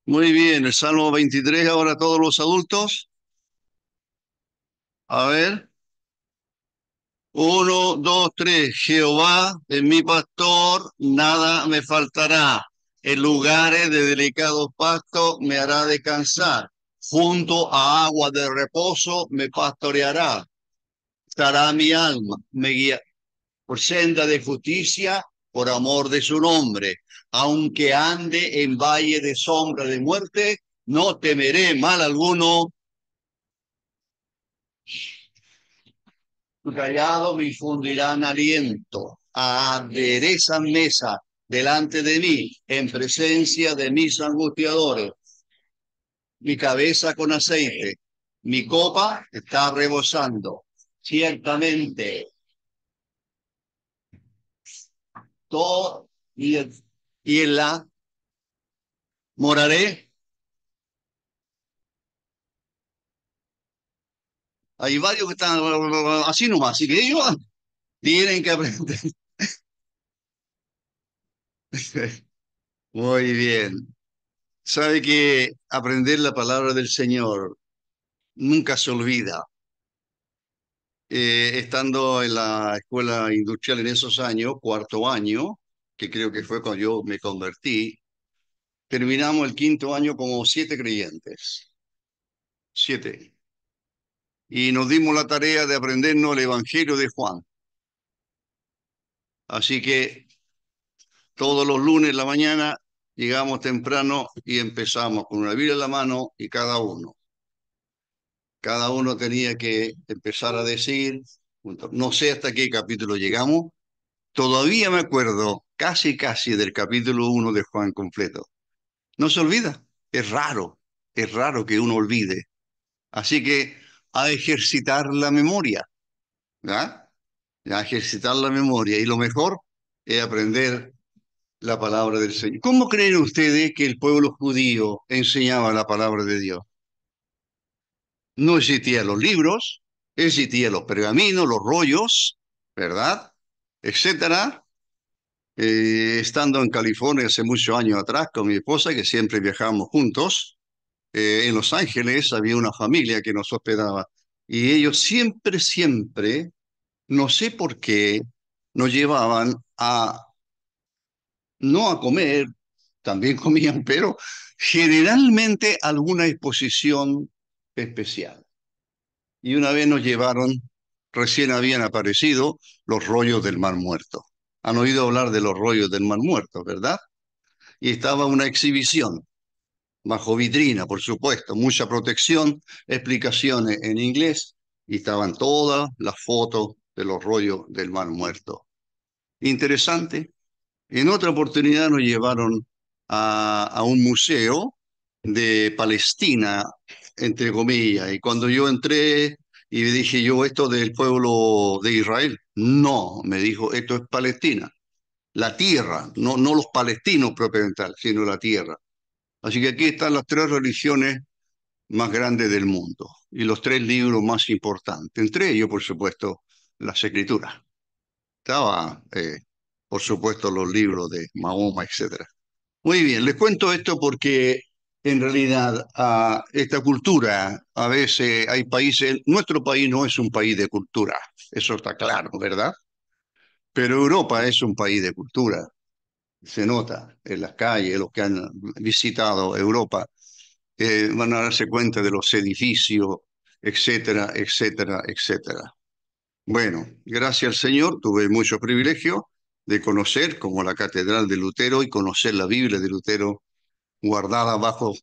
Muy bien, el Salmo 23, ahora todos los adultos. A ver, uno, dos, tres. Jehová es mi pastor, nada me faltará. En lugares de delicados pastos me hará descansar. Junto a agua de reposo me pastoreará. Estará mi alma, me guía por senda de justicia, por amor de su nombre. Aunque ande en valle de sombra de muerte, no temeré mal alguno. Tu callado me infundirán aliento. Aderezan mesa delante de mí, en presencia de mis angustiadores. Mi cabeza con aceite, mi copa está rebosando. Ciertamente, todo y en la moraré. Hay varios que están así nomás, así que ellos tienen que aprender. Muy bien. Sabe que aprender la palabra del Señor nunca se olvida. Estando en la escuela industrial en esos años, cuarto año, que creo que fue cuando yo me convertí, terminamos el quinto año como siete creyentes, siete. Y nos dimos la tarea de aprendernos el Evangelio de Juan. Así que todos los lunes en la mañana llegamos temprano y empezamos con una Biblia en la mano y cada uno tenía que empezar a decir, no sé hasta qué capítulo llegamos. Todavía me acuerdo casi casi del capítulo 1 de Juan completo. No se olvida. Es raro que uno olvide. Así que a ejercitar la memoria, ¿ya? A ejercitar la memoria. Y lo mejor es aprender la palabra del Señor. ¿Cómo creen ustedes que el pueblo judío enseñaba la palabra de Dios? No existían los libros, existían los pergaminos, los rollos, ¿verdad? Etcétera. Estando en California hace muchos años atrás con mi esposa, que siempre viajábamos juntos, en Los Ángeles había una familia que nos hospedaba y ellos siempre, no sé por qué, nos llevaban a, no a comer, también comían, pero generalmente alguna exposición especial. Y una vez nos llevaron, recién habían aparecido los rollos del Mar Muerto. Han oído hablar de los rollos del Mar Muerto, ¿verdad? Y estaba una exhibición, bajo vitrina, por supuesto, mucha protección, explicaciones en inglés, y estaban todas las fotos de los rollos del Mar Muerto. Interesante. En otra oportunidad nos llevaron a un museo de Palestina, entre comillas, y cuando yo entré y dije yo esto del pueblo de Israel, no, me dijo, esto es Palestina, la tierra, no los palestinos propiamente tal, sino la tierra. Así que aquí están las tres religiones más grandes del mundo y los tres libros más importantes, entre ellos, por supuesto, las escrituras. Estaba, por supuesto, los libros de Mahoma, etcétera. Muy bien, les cuento esto porque en realidad esta cultura, a veces hay países, nuestro país no es un país de cultura, eso está claro, ¿verdad? Pero Europa es un país de cultura, se nota en las calles, los que han visitado Europa van a darse cuenta de los edificios, etcétera, etcétera, etcétera. Bueno, gracias al Señor tuve mucho privilegio de conocer como la Catedral de Lutero y conocer la Biblia de Lutero guardada bajo,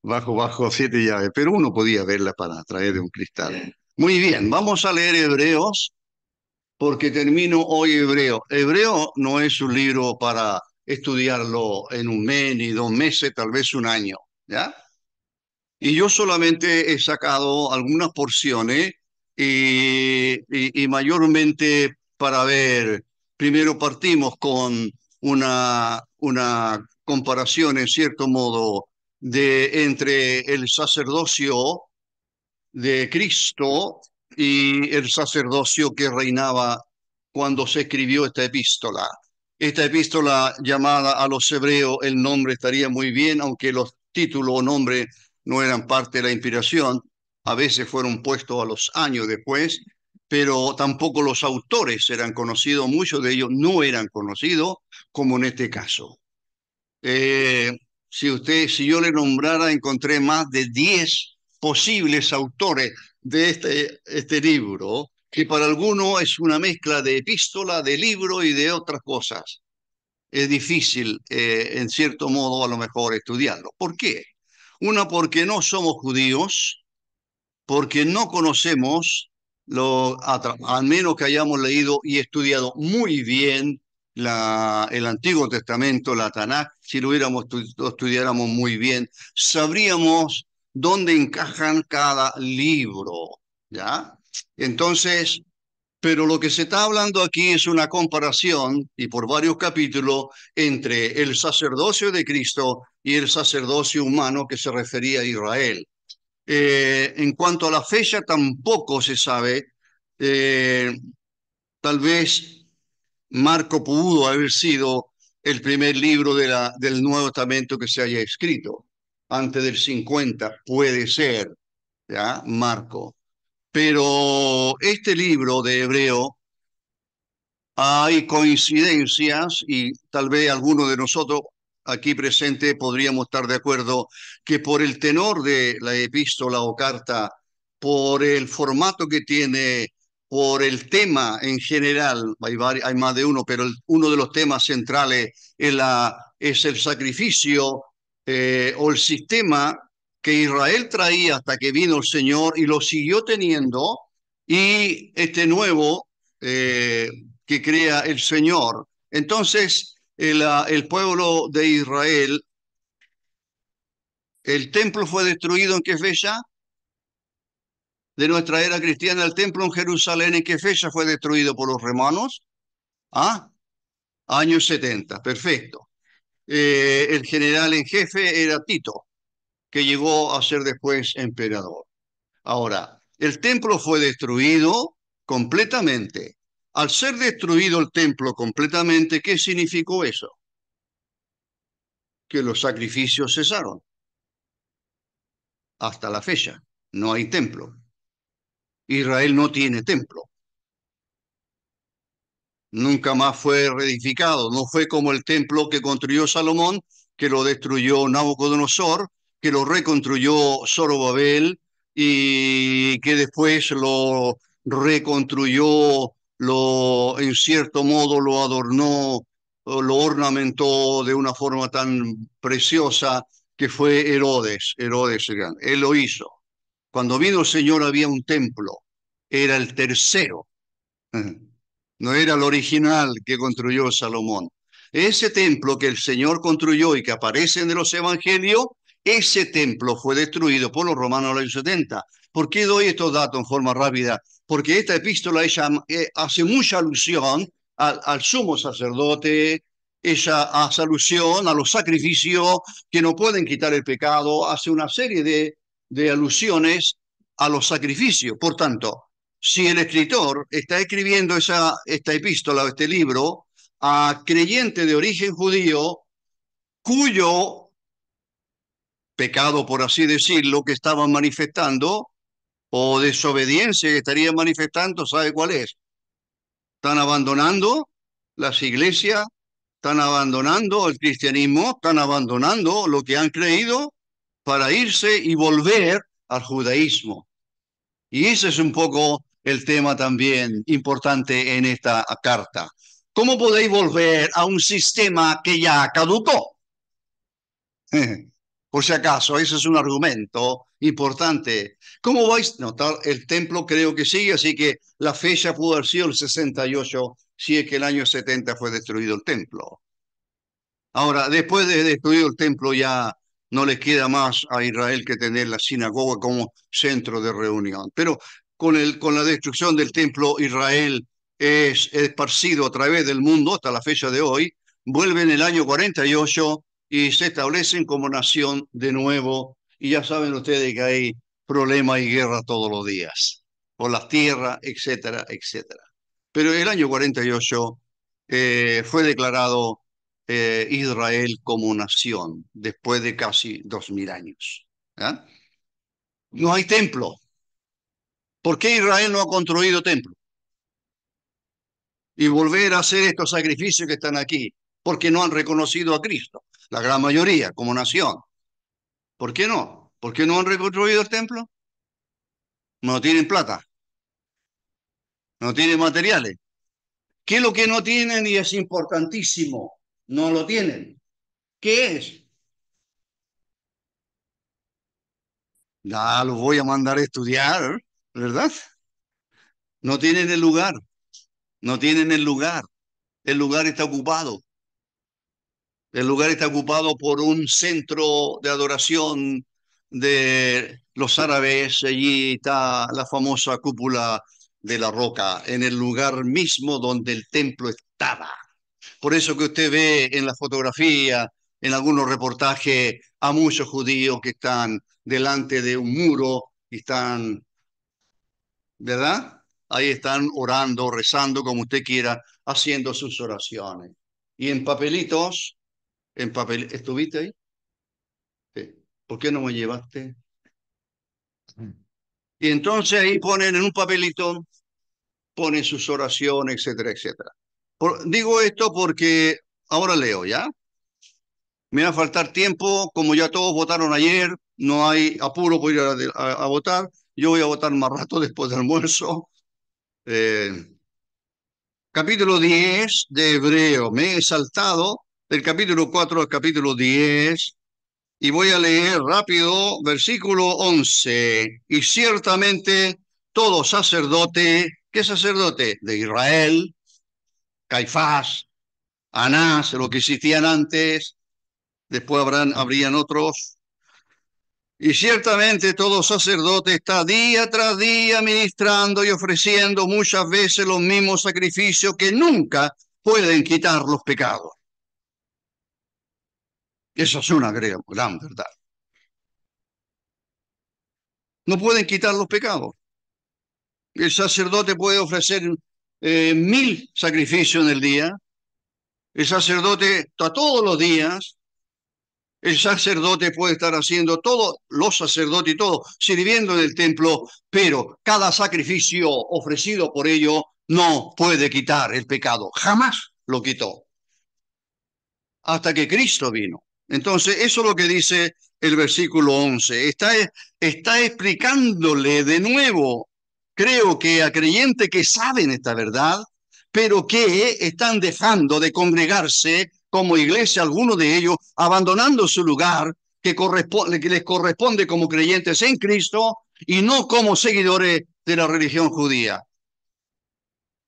bajo siete llaves, pero uno podía verla para traer de un cristal. Muy bien, vamos a leer Hebreos porque termino hoy Hebreo. Hebreo no es un libro para estudiarlo en un mes ni 2 meses, tal vez un año, ¿ya? Y yo solamente he sacado algunas porciones y mayormente para ver, primero partimos con una comparación en cierto modo entre el sacerdocio de Cristo y el sacerdocio que reinaba cuando se escribió esta epístola. Esta epístola llamada a los hebreos, el nombre estaría muy bien, aunque los título o nombre no eran parte de la inspiración, a veces fueron puestos a los años después, pero tampoco los autores eran conocidos, muchos de ellos no eran conocidos, como en este caso. Eh, si yo le nombrara, encontré más de 10 posibles autores de este libro, que para algunos es una mezcla de epístola, de libro y de otras cosas. Es difícil, en cierto modo, a lo mejor estudiarlo. ¿Por qué? Una, porque no somos judíos, porque no conocemos, al menos que hayamos leído y estudiado muy bien el Antiguo Testamento, la Tanakh, si lo estudiáramos muy bien, sabríamos dónde encajan cada libro, ¿ya? Entonces, pero lo que se está hablando aquí es una comparación, y por varios capítulos, entre el sacerdocio de Cristo y el sacerdocio humano que se refería a Israel. En cuanto a la fecha, tampoco se sabe. Eh, Tal vez Marco pudo haber sido el primer libro del Nuevo Testamento que se haya escrito. Antes del 50, puede ser, ¿ya? Marco. Pero este libro de Hebreo, hay coincidencias y tal vez alguno de nosotros aquí presente podríamos estar de acuerdo que por el tenor de la epístola o carta, por el formato que tiene, por el tema en general, hay más de uno, pero uno de los temas centrales es el sacrificio o el sistema que Israel traía hasta que vino el Señor y lo siguió teniendo, y este nuevo que crea el Señor. Entonces, el pueblo de Israel, el templo fue destruido ¿en qué fecha? De nuestra era cristiana, el templo en Jerusalén, ¿en qué fecha fue destruido por los romanos? Ah, años 70, perfecto. El general en jefe era Tito, que llegó a ser después emperador. Ahora, el templo fue destruido completamente. Al ser destruido el templo completamente, ¿qué significó eso? Que los sacrificios cesaron hasta la fecha. No hay templo. Israel no tiene templo. Nunca más fue reedificado. No fue como el templo que construyó Salomón, que lo destruyó Nabucodonosor, que lo reconstruyó Zorobabel y que después lo reconstruyó, en cierto modo lo adornó, lo ornamentó de una forma tan preciosa que fue Herodes, Herodes el Grande. Él lo hizo. Cuando vino el Señor había un templo, era el tercero. No era el original que construyó Salomón. Ese templo que el Señor construyó y que aparece en los evangelios, ese templo fue destruido por los romanos en el año 70. ¿Por qué doy estos datos en forma rápida? Porque esta epístola hace mucha alusión al sumo sacerdote, ella hace alusión a los sacrificios que no pueden quitar el pecado, hace una serie de alusiones a los sacrificios. Por tanto, si el escritor está escribiendo esta epístola o este libro a creyentes de origen judío, cuyo pecado, por así decirlo, que estaban manifestando, o desobediencia que estarían manifestando, ¿sabe cuál es? Están abandonando las iglesias, están abandonando el cristianismo, están abandonando lo que han creído para irse y volver al judaísmo. Y ese es un poco el tema también importante en esta carta. ¿Cómo podéis volver a un sistema que ya caducó? Por si acaso, ese es un argumento importante. ¿Cómo vais? No, el templo creo que sigue, así que la fecha pudo haber sido el 68, si es que el año 70 fue destruido el templo. Ahora, después de destruido el templo, ya no le queda más a Israel que tener la sinagoga como centro de reunión. Pero con la destrucción del templo, Israel es esparcido a través del mundo hasta la fecha de hoy, vuelve en el año 48 y se establecen como nación de nuevo. Y ya saben ustedes que hay problemas y guerra todos los días, por las tierras, etcétera, etcétera. Pero el año 48 fue declarado Israel como nación después de casi 2000 años. ¿Ya? No hay templo. ¿Por qué Israel no ha construido templo? Y volver a hacer estos sacrificios que están aquí, porque no han reconocido a Cristo, la gran mayoría, como nación. ¿Por qué no? ¿Por qué no han reconstruido el templo? No tienen plata, no tienen materiales. ¿Qué es lo que no tienen y es importantísimo? No lo tienen. ¿Qué es? Ya los voy a mandar a estudiar, ¿verdad? No tienen el lugar, no tienen el lugar. El lugar está ocupado. El lugar está ocupado por un centro de adoración de los árabes. Allí está la famosa cúpula de la roca, en el lugar mismo donde el templo estaba. Por eso que usted ve en la fotografía, en algunos reportajes, a muchos judíos que están delante de un muro y están, ¿verdad? Ahí están orando, rezando, como usted quiera, haciendo sus oraciones. Y en papelitos, en papel, ¿estuviste ahí? Sí. ¿Por qué no me llevaste? Y entonces ahí ponen en un papelito, ponen sus oraciones, etcétera, etcétera. Digo esto porque ahora leo, ¿ya? Me va a faltar tiempo, como ya todos votaron ayer, no hay apuro por ir a votar. Yo voy a votar más rato después del almuerzo. Eh, Capítulo 10 de Hebreo. Me he saltado del capítulo 4 al capítulo 10 y voy a leer rápido versículo 11. Y ciertamente todo sacerdote, ¿qué sacerdote? De Israel, Caifás, Anás, los que existían antes, después habrían otros. Y ciertamente todo sacerdote está día tras día ministrando y ofreciendo muchas veces los mismos sacrificios que nunca pueden quitar los pecados. Eso es una gran verdad. No pueden quitar los pecados. El sacerdote puede ofrecer 1000 sacrificios en el día. El sacerdote está todos los días. El sacerdote puede estar haciendo todo, los sacerdotes y todo, sirviendo en el templo, pero cada sacrificio ofrecido por ellos no puede quitar el pecado. Jamás lo quitó, hasta que Cristo vino. Entonces, eso es lo que dice el versículo 11. Está explicándole de nuevo, creo que a creyentes que saben esta verdad, pero que están dejando de congregarse como iglesia, algunos de ellos, abandonando su lugar que les corresponde como creyentes en Cristo y no como seguidores de la religión judía.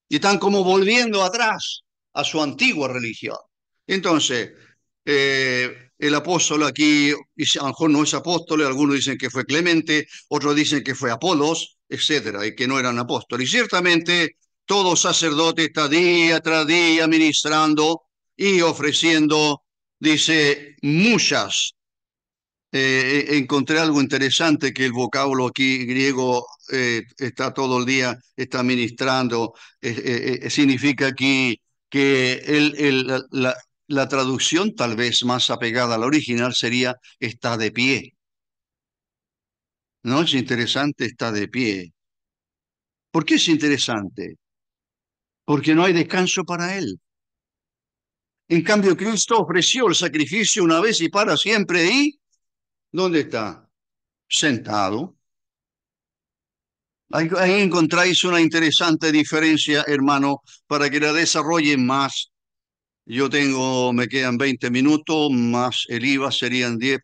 Y están como volviendo atrás a su antigua religión. Entonces, el apóstol aquí, a lo mejor no es apóstol, algunos dicen que fue Clemente, otros dicen que fue Apolos, etcétera, y que no eran apóstoles. Y ciertamente todo sacerdote está día tras día ministrando y ofreciendo, dice, muchas. Encontré algo interesante que el vocablo aquí griego está todo el día, está ministrando, significa aquí que la traducción tal vez más apegada al original sería está de pie. ¿No es interesante? Está de pie. ¿Por qué es interesante? Porque no hay descanso para él. En cambio, Cristo ofreció el sacrificio una vez y para siempre. ¿Y dónde está? Sentado. Ahí encontráis una interesante diferencia, hermano, para que la desarrollen más. Me quedan 20 minutos, más el IVA serían 10,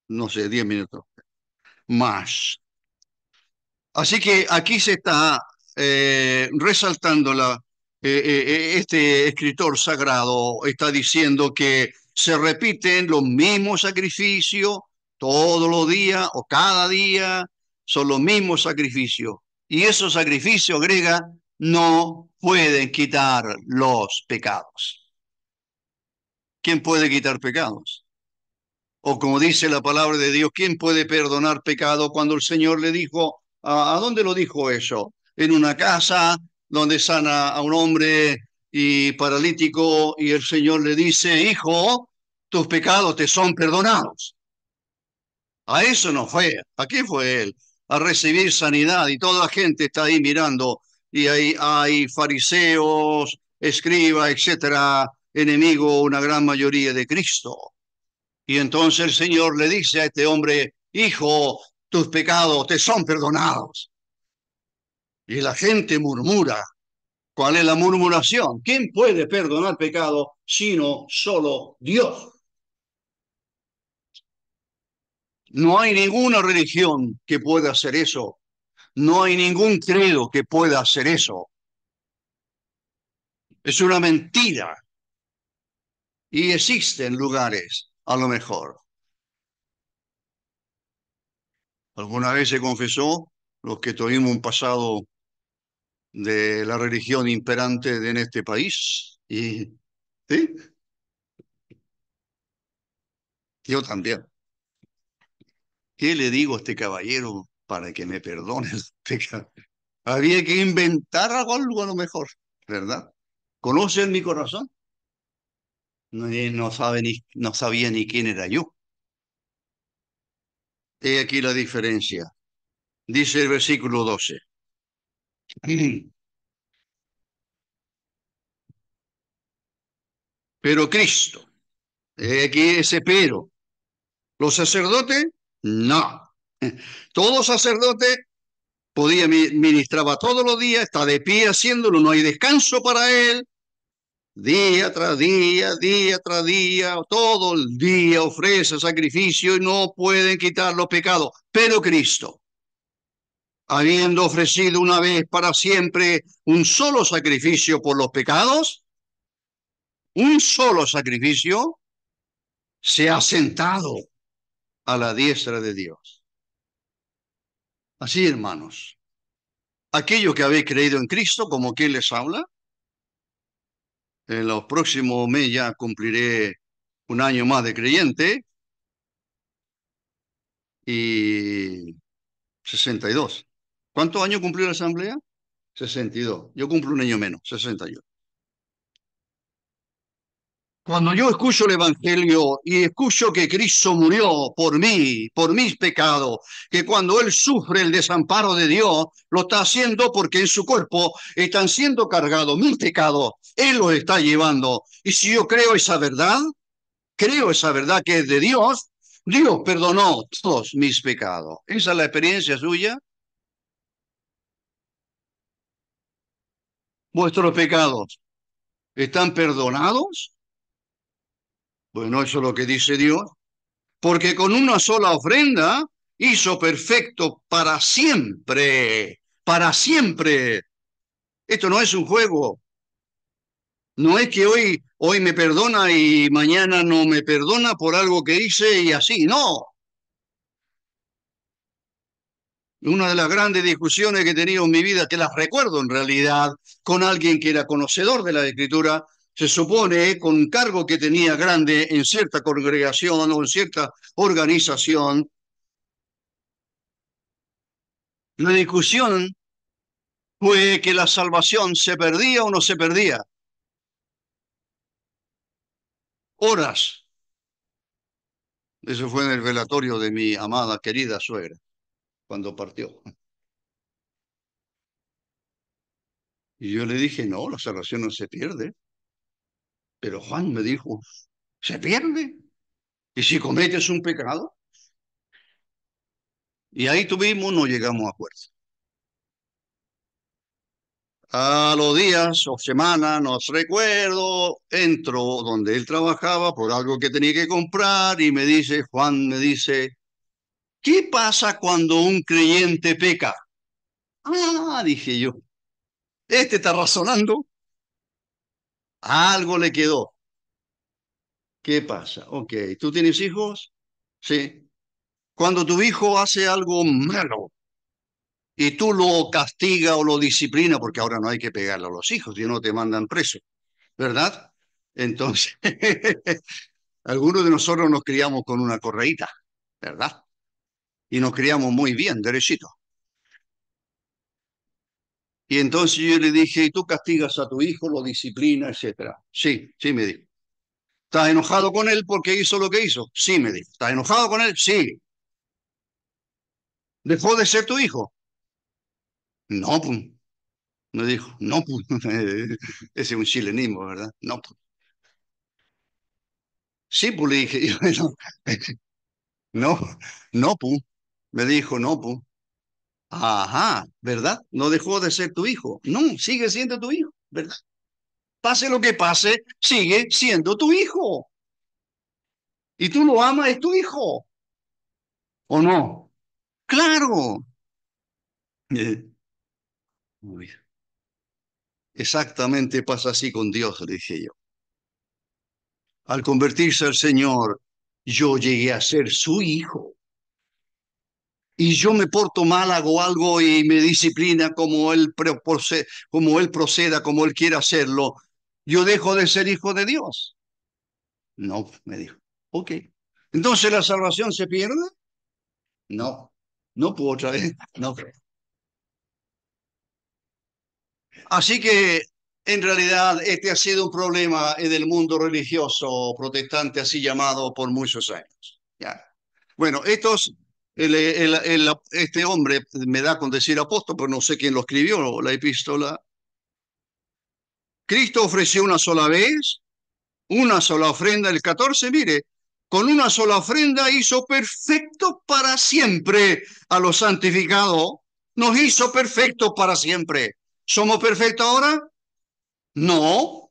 no sé, 10 minutos más. Así que aquí se está resaltando este escritor sagrado, está diciendo que se repiten los mismos sacrificios todos los días o cada día, son los mismos sacrificios. Y esos sacrificios, agrega, no pueden quitar los pecados. ¿Quién puede quitar pecados? O como dice la palabra de Dios, ¿quién puede perdonar pecado cuando el Señor le dijo, ¿a dónde lo dijo eso? En una casa donde sana a un hombre y paralítico, y el Señor le dice, hijo, tus pecados te son perdonados. A eso no fue. ¿A qué fue él? A recibir sanidad y toda la gente está ahí mirando y hay fariseos, escribas, etcétera, enemigo, una gran mayoría de Cristo. Y entonces el Señor le dice a este hombre, hijo, tus pecados te son perdonados. Y la gente murmura. ¿Cuál es la murmuración? ¿Quién puede perdonar pecado sino solo Dios? No hay ninguna religión que pueda hacer eso. No hay ningún credo que pueda hacer eso. Es una mentira. Y existen lugares, a lo mejor. Alguna vez se confesó los que tuvimos un pasado de la religión imperante en este país. Y sí, yo también. ¿Qué le digo a este caballero para que me perdone el pecado? Había que inventar algo a lo mejor, ¿verdad? ¿Conocen mi corazón? No, no sabía ni quién era yo. He aquí la diferencia. Dice el versículo 12. Pero Cristo, he aquí ese pero. ¿Los sacerdotes? No. Todo sacerdote podía ministraba todos los días, está de pie haciéndolo, no hay descanso para él. Día tras día, todo el día ofrece sacrificio y no pueden quitar los pecados. Pero Cristo, habiendo ofrecido una vez para siempre un solo sacrificio por los pecados, un solo sacrificio, se ha sentado a la diestra de Dios. Así, hermanos, aquellos que habéis creído en Cristo, como quien les habla, en los próximos meses ya cumpliré un año más de creyente y 62. ¿Cuántos años cumplió la asamblea? 62. Yo cumplo un año menos, 61. Cuando yo escucho el Evangelio y escucho que Cristo murió por mí, por mis pecados, que cuando Él sufre el desamparo de Dios, lo está haciendo porque en su cuerpo están siendo cargados mis pecados. Él los está llevando. Y si yo creo esa verdad que es de Dios, Dios perdonó todos mis pecados. Esa es la experiencia suya. Vuestros pecados están perdonados. Bueno, eso es lo que dice Dios. Porque con una sola ofrenda hizo perfecto para siempre, para siempre. Esto no es un juego, no es que hoy me perdona y mañana no me perdona por algo que hice y así, no. Una de las grandes discusiones que he tenido en mi vida, que las recuerdo en realidad, con alguien que era conocedor de la Escritura, se supone, con un cargo que tenía grande en cierta congregación o en cierta organización, la discusión fue que la salvación se perdía o no se perdía. Horas. Eso fue en el velatorio de mi amada, querida suegra, cuando partió. Y yo le dije, no, la salvación no se pierde. Pero Juan me dijo, ¿se pierde? ¿Y si cometes un pecado? Y ahí tuvimos, no llegamos a acuerdo. A los días o semanas, no recuerdo, entro donde él trabajaba por algo que tenía que comprar y me dice, Juan me dice, ¿qué pasa cuando un creyente peca? Ah, dije yo, este está razonando, algo le quedó. ¿Qué pasa? Ok, ¿tú tienes hijos? Sí. Cuando tu hijo hace algo malo y tú lo castigas o lo disciplinas, porque ahora no hay que pegarle a los hijos, si no te mandan preso, ¿verdad? Entonces, algunos de nosotros nos criamos con una correíta, ¿verdad? Y nos criamos muy bien, derechito. Y entonces yo le dije, ¿y tú castigas a tu hijo, lo disciplina, etcétera? Sí, sí, me dijo. ¿Estás enojado con él porque hizo lo que hizo? Sí, me dijo. ¿Estás enojado con él? Sí. ¿Dejó de ser tu hijo? No, pues, me dijo. No, pues. Ese es un chilenismo, ¿verdad? No, pues. Sí, pues le dije. No, no, pues. Me dijo, no, pues. Ajá, ¿verdad? No dejó de ser tu hijo. No, sigue siendo tu hijo, ¿verdad? Pase lo que pase, sigue siendo tu hijo. Y tú lo amas, es tu hijo, ¿o no? Claro. Uy, exactamente pasa así con Dios, le dije yo. Al convertirse al Señor, yo llegué a ser su hijo. Y yo me porto mal, hago algo y me disciplina como él proceda, como él quiera hacerlo. Yo dejo de ser hijo de Dios. No, me dijo. Ok. Entonces la salvación se pierde. No, no puedo otra vez. No. Así que en realidad este ha sido un problema en el mundo religioso protestante, así llamado por muchos años. Ya. Bueno, este hombre me da con decir apóstol, pero no sé quién lo escribió, la epístola. Cristo ofreció una sola vez, una sola ofrenda, el 14, mire, con una sola ofrenda hizo perfecto para siempre a los santificados, nos hizo perfectos para siempre. ¿Somos perfectos ahora? No,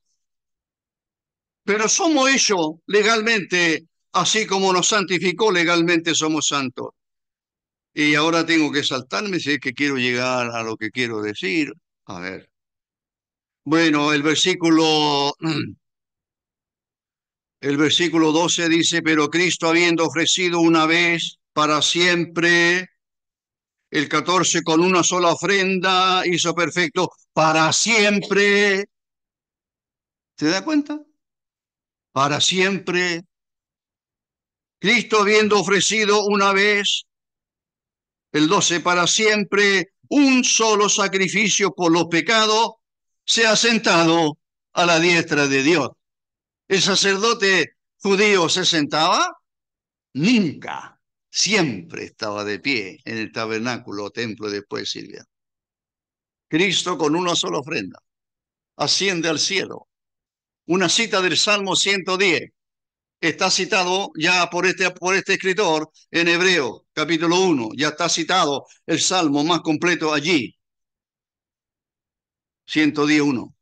pero somos hechos legalmente, así como nos santificó legalmente, somos santos. Y ahora tengo que saltarme si es que quiero llegar a lo que quiero decir. A ver. Bueno, el versículo 12 dice, pero Cristo habiendo ofrecido una vez para siempre, el 14 con una sola ofrenda hizo perfecto para siempre. ¿Se da cuenta? Para siempre. Cristo habiendo ofrecido una vez, el 12 para siempre, un solo sacrificio por los pecados, se ha sentado a la diestra de Dios. ¿El sacerdote judío se sentaba? Nunca. Siempre estaba de pie en el tabernáculo o templo después Silvia. Cristo con una sola ofrenda asciende al cielo. Una cita del Salmo 110 está citado ya por este escritor en Hebreo, capítulo 1. Ya está citado el Salmo más completo allí, 111.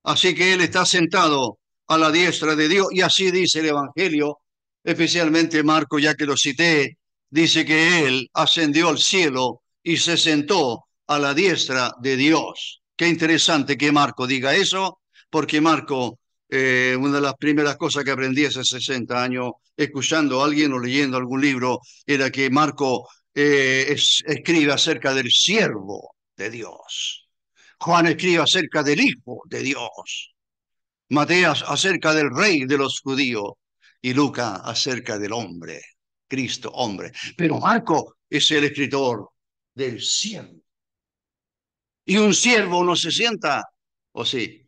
Así que él está sentado a la diestra de Dios y así dice el Evangelio, especialmente Marco, ya que lo cité, dice que él ascendió al cielo y se sentó a la diestra de Dios. Qué interesante que Marco diga eso, porque Marco, una de las primeras cosas que aprendí hace 60 años, escuchando a alguien o leyendo algún libro, era que Marco escribe acerca del siervo de Dios. Juan escribe acerca del Hijo de Dios. Mateas acerca del Rey de los judíos. Y Lucas acerca del hombre, Cristo hombre. Pero Marco es el escritor del siervo. Y un siervo no se sienta, ¿o sí?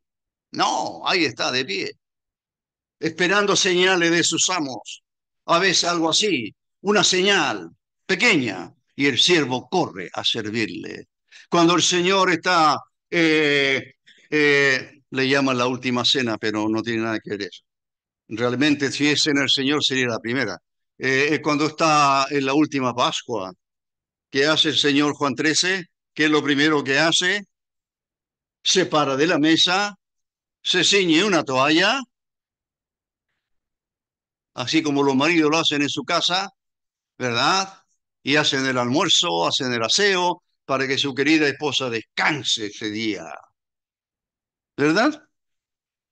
No, ahí está de pie, esperando señales de sus amos. A veces algo así, una señal pequeña, y el siervo corre a servirle. Cuando el Señor está, le llaman la última cena, pero no tiene nada que ver eso. Realmente, si es en el Señor, sería la primera. Cuando está en la última Pascua, ¿qué hace el Señor Juan 13? ¿Qué es lo primero que hace? Se para de la mesa, se ciñe una toalla, así como los maridos lo hacen en su casa, ¿verdad? Y hacen el almuerzo, hacen el aseo, para que su querida esposa descanse ese día, ¿verdad?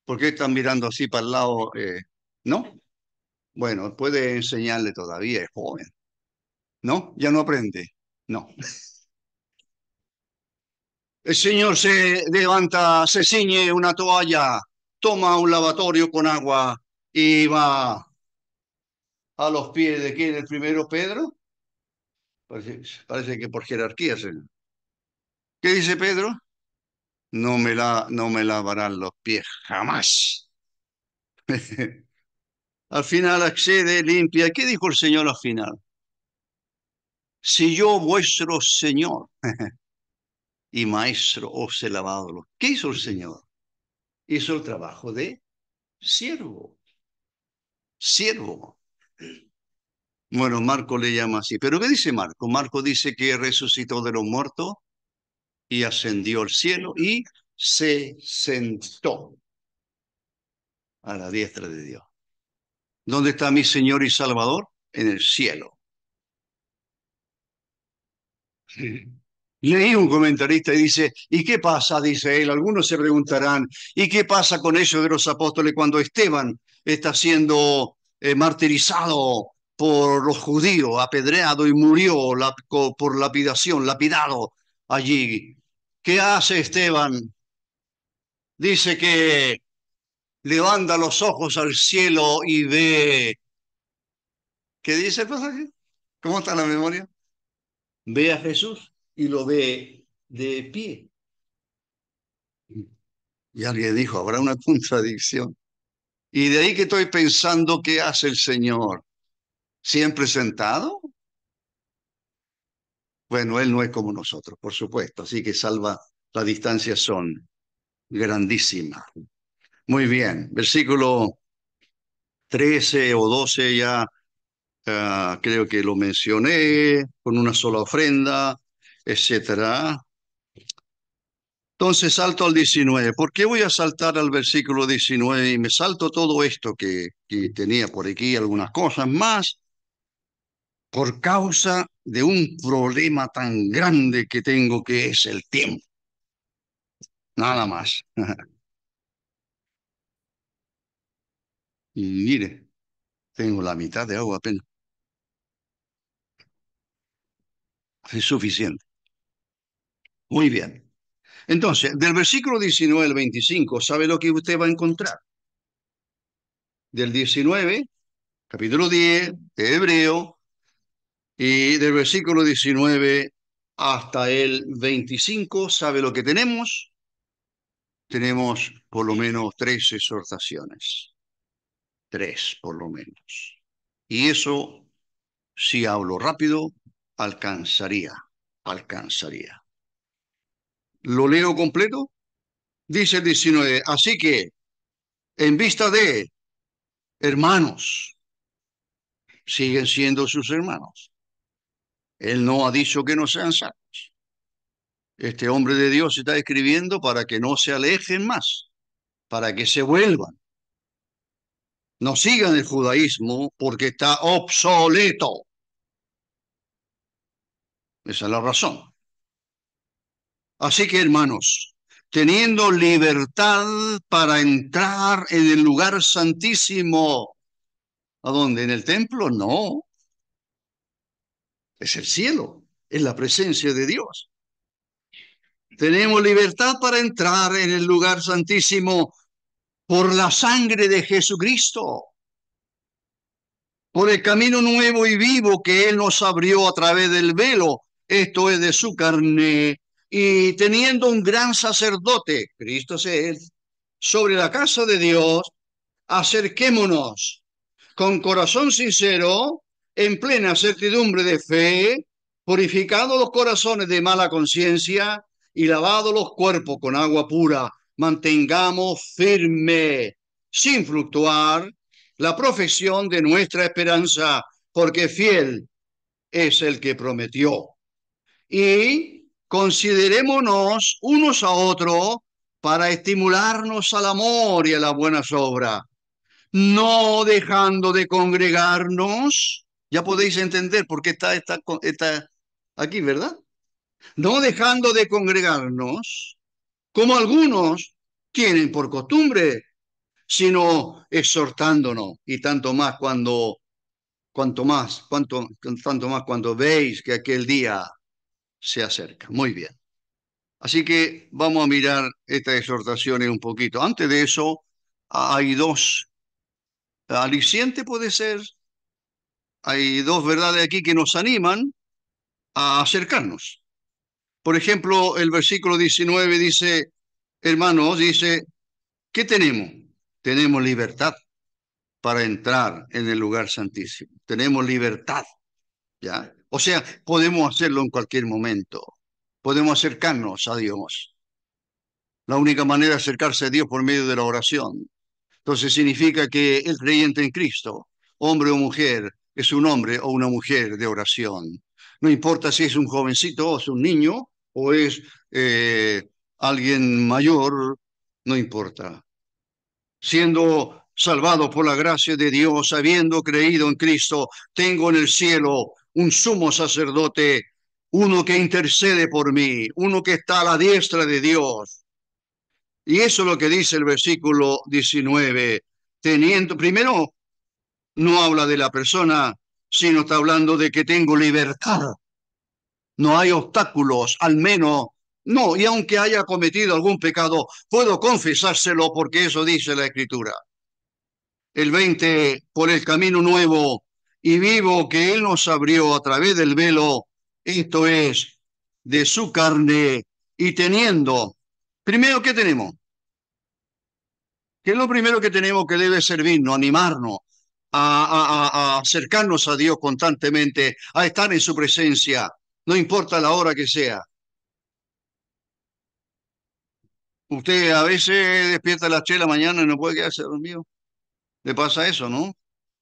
¿Por qué están mirando así para el lado? ¿No? Bueno, puede enseñarle todavía, es joven. ¿No? Ya no aprende. No. El señor se levanta, se ciñe una toalla, toma un lavatorio con agua y va a los pies de quién, el primero Pedro. Parece que por jerarquía, señor. ¿Qué dice Pedro? no me lavarán los pies jamás. Al final accede, limpia. ¿Qué dijo el Señor al final? Si yo, vuestro Señor y Maestro, os he lavado los... ¿Qué hizo el Señor? Hizo el trabajo de siervo. Siervo. Bueno, Marco le llama así. ¿Pero qué dice Marco? Marco dice que resucitó de los muertos y ascendió al cielo y se sentó a la diestra de Dios. ¿Dónde está mi Señor y Salvador? En el cielo. Leí un comentarista y dice, ¿y qué pasa? Dice él, algunos se preguntarán, ¿y qué pasa con ellos de los apóstoles cuando Esteban está siendo martirizado por los judíos, apedreado y murió por lapidación, lapidado allí? ¿Qué hace Esteban? Dice que levanta los ojos al cielo y ve. ¿Qué dice el pasaje? ¿Cómo está la memoria? Ve a Jesús y lo ve de pie. Y alguien dijo, habrá una contradicción. Y de ahí que estoy pensando, ¿qué hace el Señor? ¿Siempre sentado? Bueno, Él no es como nosotros, por supuesto, así que salva, las distancias son grandísimas. Muy bien, versículo 13 o 12 ya creo que lo mencioné, con una sola ofrenda, etcétera. Entonces salto al 19. ¿Por qué voy a saltar al versículo 19 y me salto todo esto que tenía por aquí, algunas cosas más, por causa de un problema tan grande que tengo que es el tiempo? Nada más. Y mire, tengo la mitad de agua apenas. Es suficiente. Muy bien. Entonces, del versículo 19 al 25, ¿sabe lo que usted va a encontrar? Del 19, capítulo 10 de Hebreo, y del versículo 19 hasta el 25, ¿sabe lo que tenemos? Tenemos por lo menos tres exhortaciones. Tres, por lo menos. Y eso, si hablo rápido, alcanzaría. Alcanzaría. ¿Lo leo completo? Dice el 19. Así que, en vista de hermanos, siguen siendo sus hermanos. Él no ha dicho que no sean salvos. Este hombre de Dios está escribiendo para que no se alejen más, para que se vuelvan. No sigan el judaísmo porque está obsoleto. Esa es la razón. Así que, hermanos, teniendo libertad para entrar en el lugar santísimo, ¿a dónde? ¿En el templo? No, es el cielo, es la presencia de Dios. Tenemos libertad para entrar en el lugar santísimo por la sangre de Jesucristo, por el camino nuevo y vivo que Él nos abrió a través del velo, esto es de su carne, y teniendo un gran sacerdote, Cristo es Él, sobre la casa de Dios, acerquémonos con corazón sincero, en plena certidumbre de fe, purificados los corazones de mala conciencia y lavados los cuerpos con agua pura, mantengamos firme, sin fluctuar, la profesión de nuestra esperanza, porque fiel es el que prometió. Y considerémonos unos a otros para estimularnos al amor y a las buenas obras, no dejando de congregarnos. Ya podéis entender por qué está aquí, ¿verdad? No dejando de congregarnos, como algunos tienen por costumbre, sino exhortándonos, y tanto más cuando veis que aquel día se acerca. Muy bien. Así que vamos a mirar estas exhortaciones un poquito. Antes de eso, hay dos alicientes, puede ser. Hay dos verdades aquí que nos animan a acercarnos. Por ejemplo, el versículo 19 dice, hermanos, dice, ¿qué tenemos? Tenemos libertad para entrar en el lugar santísimo. Tenemos libertad, ¿ya? O sea, podemos hacerlo en cualquier momento. Podemos acercarnos a Dios. La única manera de acercarse a Dios por medio de la oración. Entonces significa que el creyente en Cristo, hombre o mujer, es un hombre o una mujer de oración. No importa si es un jovencito o es un niño o es alguien mayor, no importa. Siendo salvado por la gracia de Dios, habiendo creído en Cristo, tengo en el cielo un sumo sacerdote, uno que intercede por mí, uno que está a la diestra de Dios. Y eso es lo que dice el versículo 19. Teniendo, primero, no habla de la persona, sino está hablando de que tengo libertad. No hay obstáculos, al menos no, y aunque haya cometido algún pecado, puedo confesárselo porque eso dice la Escritura. El 20, por el camino nuevo y vivo que Él nos abrió a través del velo, esto es, de su carne, y teniendo, primero, ¿qué tenemos? ¿Qué es lo primero que tenemos que debe servirnos, animarnos a acercarnos a Dios constantemente, a estar en su presencia, no importa la hora que sea? Usted a veces despierta a las 3 de la mañana y no puede quedarse dormido. ¿Le pasa eso, no?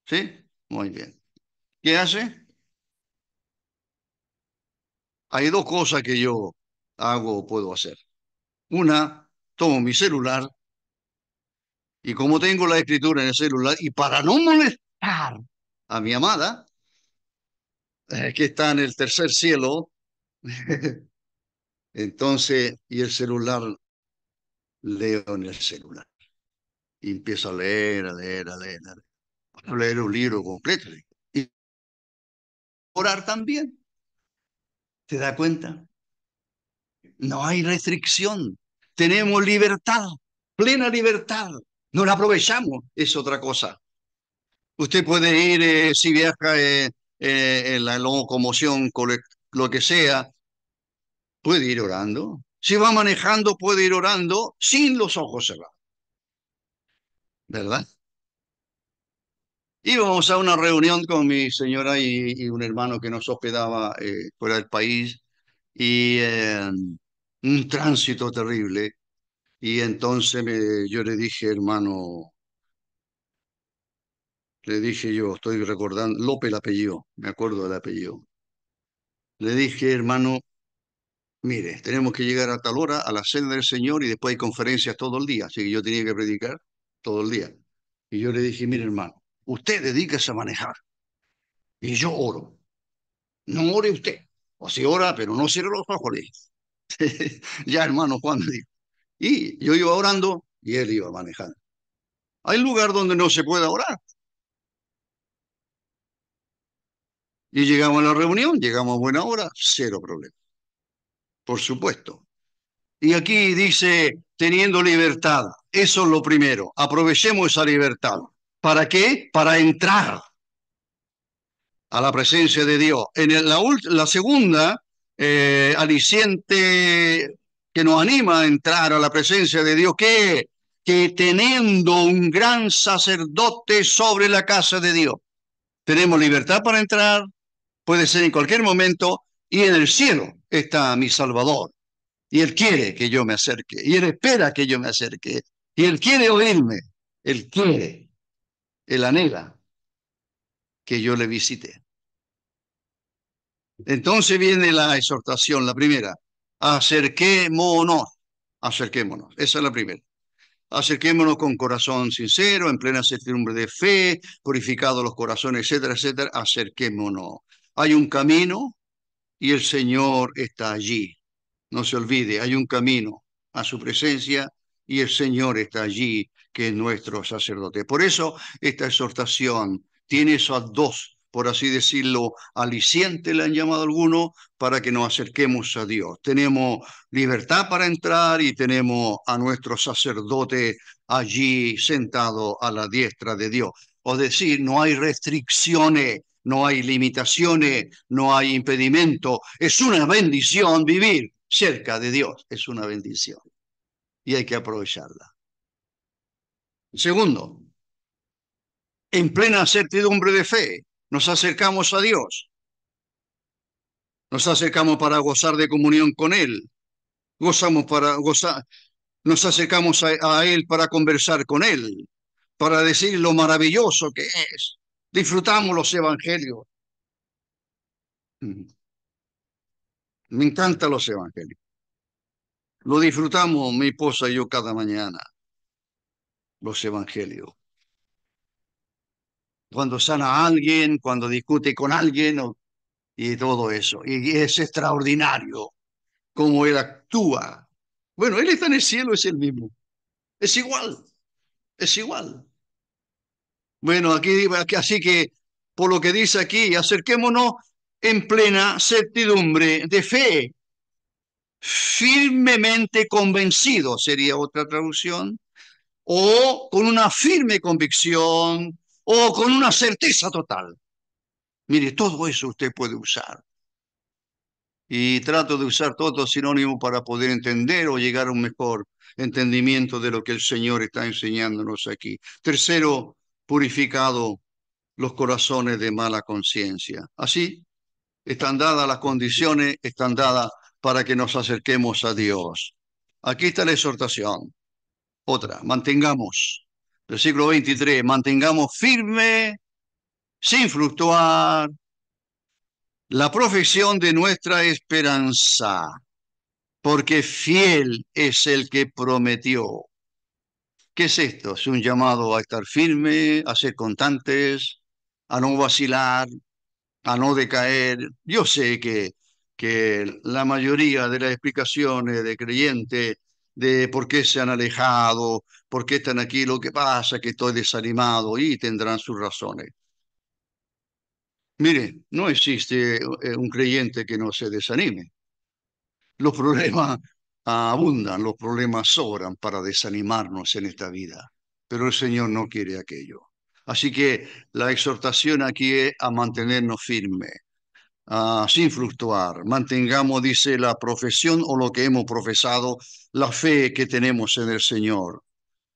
¿Sí? Muy bien. ¿Qué hace? Hay dos cosas que yo hago o puedo hacer. Una, tomo mi celular y como tengo la escritura en el celular y para no molestar a mi amada, que está en el tercer cielo, entonces, y el celular, leo en el celular. Y empiezo a leer, a leer, a leer, a leer. A leer un libro completo. Y orar también. ¿Te das cuenta? No hay restricción. Tenemos libertad, plena libertad. No la aprovechamos, es otra cosa. Usted puede ir, si viaja en la locomoción, lo que sea, puede ir orando. Si va manejando, puede ir orando sin los ojos cerrados, ¿verdad? Íbamos a una reunión con mi señora y un hermano que nos hospedaba fuera del país y un tránsito terrible. Y entonces yo le dije, hermano, le dije yo, estoy recordando, López el apellido, me acuerdo del apellido. Le dije, hermano, mire, tenemos que llegar a tal hora a la cena del Señor y después hay conferencias todo el día, así que yo tenía que predicar todo el día. Y yo le dije, mire, hermano, usted dedíquese a manejar y yo oro. No ore usted. O si ora, pero no cierre los ojos. Le dije. Ya, hermano Juan me dijo. Y yo iba orando y él iba manejando. Hay lugar donde no se puede orar. Y llegamos a la reunión, llegamos a buena hora, cero problema, por supuesto. Y aquí dice, teniendo libertad, eso es lo primero, aprovechemos esa libertad. ¿Para qué? Para entrar a la presencia de Dios. La segunda aliciente que nos anima a entrar a la presencia de Dios, ¿qué es? Que teniendo un gran sacerdote sobre la casa de Dios, tenemos libertad para entrar, puede ser en cualquier momento, y en el cielo está mi Salvador. Y Él quiere que yo me acerque, y Él espera que yo me acerque, y Él quiere oírme, Él quiere, Él anhela que yo le visite. Entonces viene la exhortación, la primera, acerquémonos, acerquémonos, esa es la primera. Acerquémonos con corazón sincero, en plena certidumbre de fe, purificados los corazones, etcétera, etcétera, acerquémonos. Hay un camino y el Señor está allí. No se olvide, hay un camino a su presencia y el Señor está allí, que es nuestro sacerdote. Por eso esta exhortación tiene esos dos, por así decirlo, alicientes, le han llamado algunos, para que nos acerquemos a Dios. Tenemos libertad para entrar y tenemos a nuestro sacerdote allí sentado a la diestra de Dios. Es decir, no hay restricciones, no hay limitaciones, no hay impedimento. Es una bendición vivir cerca de Dios, es una bendición. y hay que aprovecharla. Segundo, en plena certidumbre de fe, nos acercamos a Dios, nos acercamos para gozar de comunión con Él, gozamos para gozar, nos acercamos a Él para conversar con Él, para decir lo maravilloso que es. Disfrutamos los evangelios. Me encantan los evangelios. Lo disfrutamos mi esposa y yo cada mañana, los evangelios. Cuando sana a alguien, cuando discute con alguien y todo eso. Y es extraordinario cómo Él actúa. Bueno, Él está en el cielo, es el mismo. Es igual, es igual. Bueno, así que por lo que dice aquí, acerquémonos en plena certidumbre de fe, firmemente convencido, sería otra traducción, o con una firme convicción, o con una certeza total. Mire, todo eso usted puede usar. Y trato de usar todos los sinónimos para poder entender o llegar a un mejor entendimiento de lo que el Señor está enseñándonos aquí. Tercero, purificado los corazones de mala conciencia. Así están dadas las condiciones, están dadas para que nos acerquemos a Dios. Aquí está la exhortación. Otra, mantengamos, versículo 23, mantengamos firme, sin fluctuar, la profesión de nuestra esperanza, porque fiel es el que prometió. ¿Qué es esto? Es un llamado a estar firme, a ser constantes, a no vacilar, a no decaer. Yo sé que la mayoría de las explicaciones de creyentes de por qué se han alejado, por qué están aquí, lo que pasa, que estoy desanimado y tendrán sus razones. Mire, no existe un creyente que no se desanime. Los problemas abundan, los problemas sobran para desanimarnos en esta vida, pero el Señor no quiere aquello. Así que la exhortación aquí es a mantenernos firmes, sin fluctuar. Mantengamos, dice, la profesión o lo que hemos profesado, la fe que tenemos en el Señor,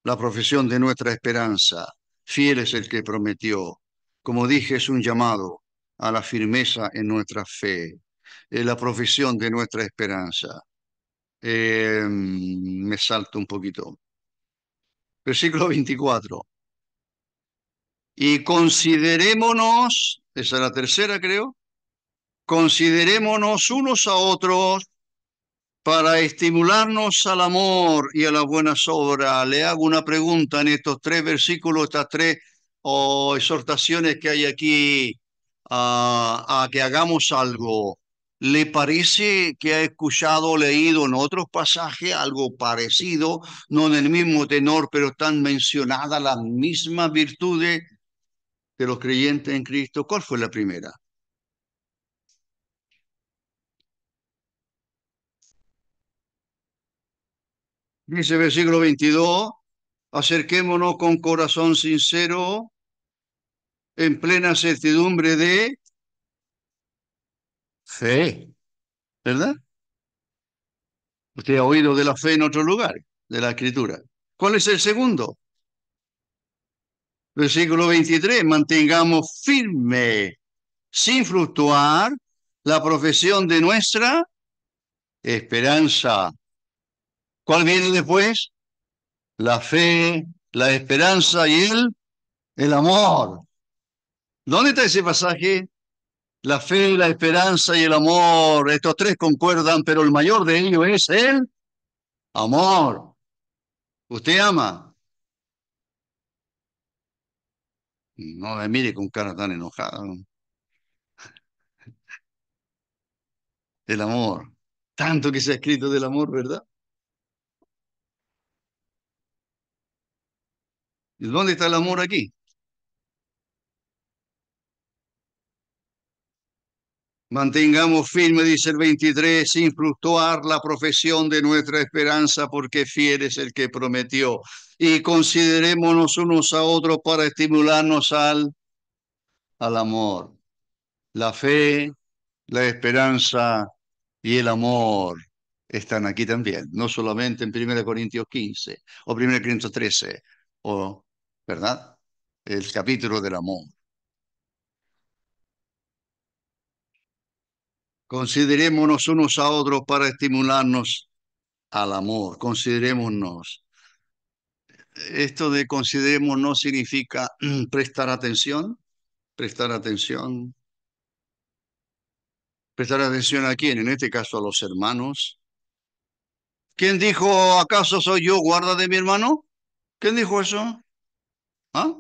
la profesión de nuestra esperanza. Fiel es el que prometió. Como dije, es un llamado a la firmeza en nuestra fe, la profesión de nuestra esperanza. Me salto un poquito. Versículo 24. Y considerémonos, esa es la tercera, creo, considerémonos unos a otros para estimularnos al amor y a las buenas obras. Le hago una pregunta en estos tres versículos, estas tres exhortaciones que hay aquí a que hagamos algo. ¿Le parece que ha escuchado o leído en otros pasajes algo parecido, no en el mismo tenor, pero están mencionadas las mismas virtudes de los creyentes en Cristo? ¿Cuál fue la primera? Dice versículo 22, acerquémonos con corazón sincero, en plena certidumbre de fe, ¿verdad? Usted ha oído de la fe en otro lugar, de la Escritura. ¿Cuál es el segundo? Versículo 23, mantengamos firme, sin fluctuar, la profesión de nuestra esperanza. ¿Cuál viene después? La fe, la esperanza y el amor. ¿Dónde está ese pasaje? La fe, la esperanza y el amor. Estos tres concuerdan, pero el mayor de ellos es el amor. ¿Usted ama? No me mire con cara tan enojada. ¿No? El amor. Tanto que se ha escrito del amor, ¿verdad? ¿Y dónde está el amor aquí? Mantengamos firme, dice el 23, sin fluctuar la profesión de nuestra esperanza, porque fiel es el que prometió. Y considerémonos unos a otros para estimularnos al amor. La fe, la esperanza y el amor. están aquí también, no solamente en 1 Corintios 15 o 1 Corintios 13, o, ¿verdad? El capítulo del amor. Considerémonos unos a otros para estimularnos al amor. Considerémonos. Esto de considerémonos significa prestar atención, prestar atención. ¿Prestar atención a quién? En este caso a los hermanos. ¿Quién dijo, acaso soy yo guarda de mi hermano? ¿Quién dijo eso? ¿Ah?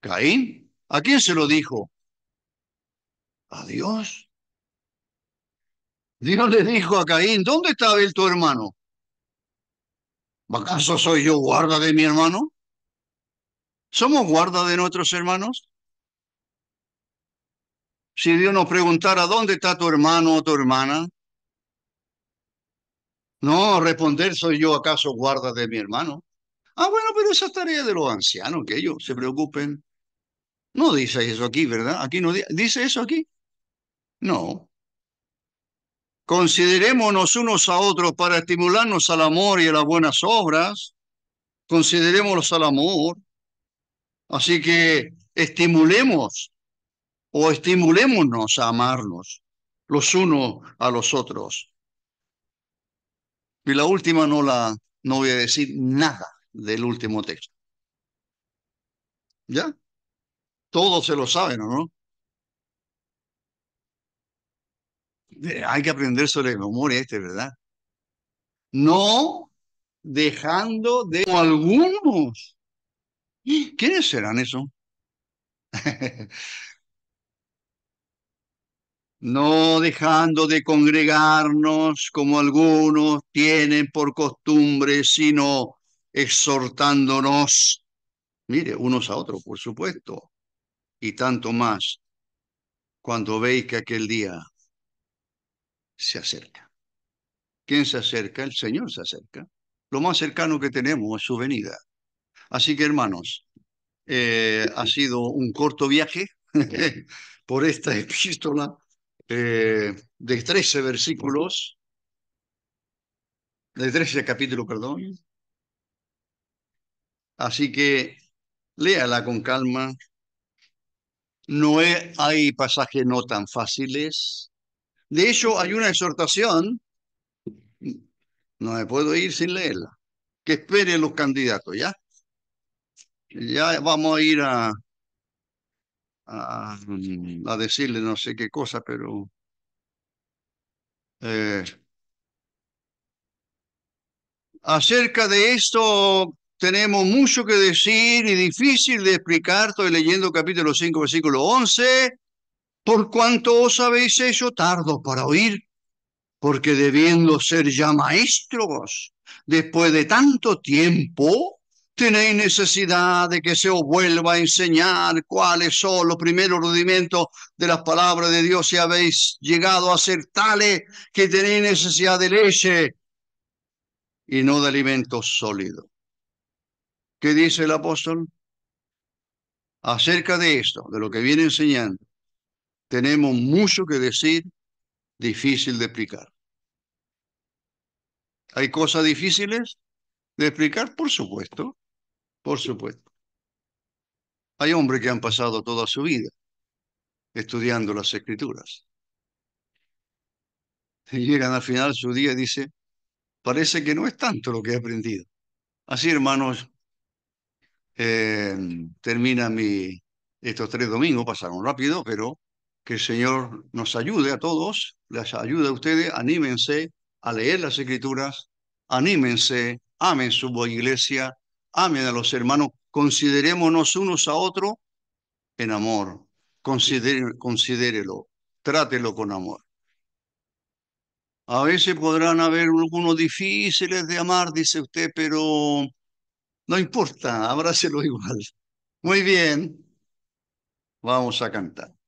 ¿Caín? ¿A quién se lo dijo? ¿A Dios? Dios le dijo a Caín, ¿dónde está Abel tu hermano? ¿Acaso soy yo guarda de mi hermano? ¿Somos guarda de nuestros hermanos? Si Dios nos preguntara, ¿dónde está tu hermano o tu hermana? No, responder, ¿soy yo acaso guarda de mi hermano? Ah, bueno, pero esa es tarea de los ancianos, que ellos se preocupen. No dice eso aquí, ¿verdad? Aquí no dice eso aquí. No. Considerémonos unos a otros para estimularnos al amor y a las buenas obras. Considerémonos al amor. Así que estimulemos o estimulémonos a amarnos los unos a los otros. Y la última no voy a decir nada del último texto. ¿Ya? Todos se lo saben, ¿o no? Hay que aprender sobre memoria este, ¿verdad? No dejando de algunos. ¿Quiénes serán esos? No dejando de congregarnos como algunos tienen por costumbre, sino exhortándonos, mire, unos a otros, por supuesto, y tanto más cuando veis que aquel día se acerca. ¿Quién se acerca? El Señor se acerca. Lo más cercano que tenemos es su venida. Así que, hermanos, ha sido un corto viaje por esta epístola de 13 versículos, de 13 capítulos, perdón. Así que léala con calma. No hay pasajes no tan fáciles. De hecho, hay una exhortación, no me puedo ir sin leerla, que esperen los candidatos, ¿ya? Ya vamos a ir a decirle no sé qué cosa, pero eh, acerca de esto tenemos mucho que decir y difícil de explicar. Estoy leyendo capítulo 5, versículo 11. Por cuanto os habéis hecho tardo para oír, porque debiendo ser ya maestros, después de tanto tiempo, tenéis necesidad de que se os vuelva a enseñar cuáles son los primeros rudimentos de las palabras de Dios, si habéis llegado a ser tales que tenéis necesidad de leche y no de alimentos sólidos. ¿Qué dice el apóstol? Acerca de esto, de lo que viene enseñando, tenemos mucho que decir, difícil de explicar. ¿Hay cosas difíciles de explicar? Por supuesto, por supuesto. Hay hombres que han pasado toda su vida estudiando las escrituras y llegan al final de su día y dicen, parece que no es tanto lo que he aprendido. Así, hermanos, eh, termina estos 3 domingos, pasaron rápido, pero que el Señor nos ayude a todos, les ayude a ustedes, anímense a leer las escrituras, anímense, amen su iglesia, amen a los hermanos, considerémonos unos a otros en amor, considérelo, trátelo con amor. A veces podrán haber algunos difíciles de amar, dice usted, pero no importa, abrácelo igual. Muy bien, vamos a cantar.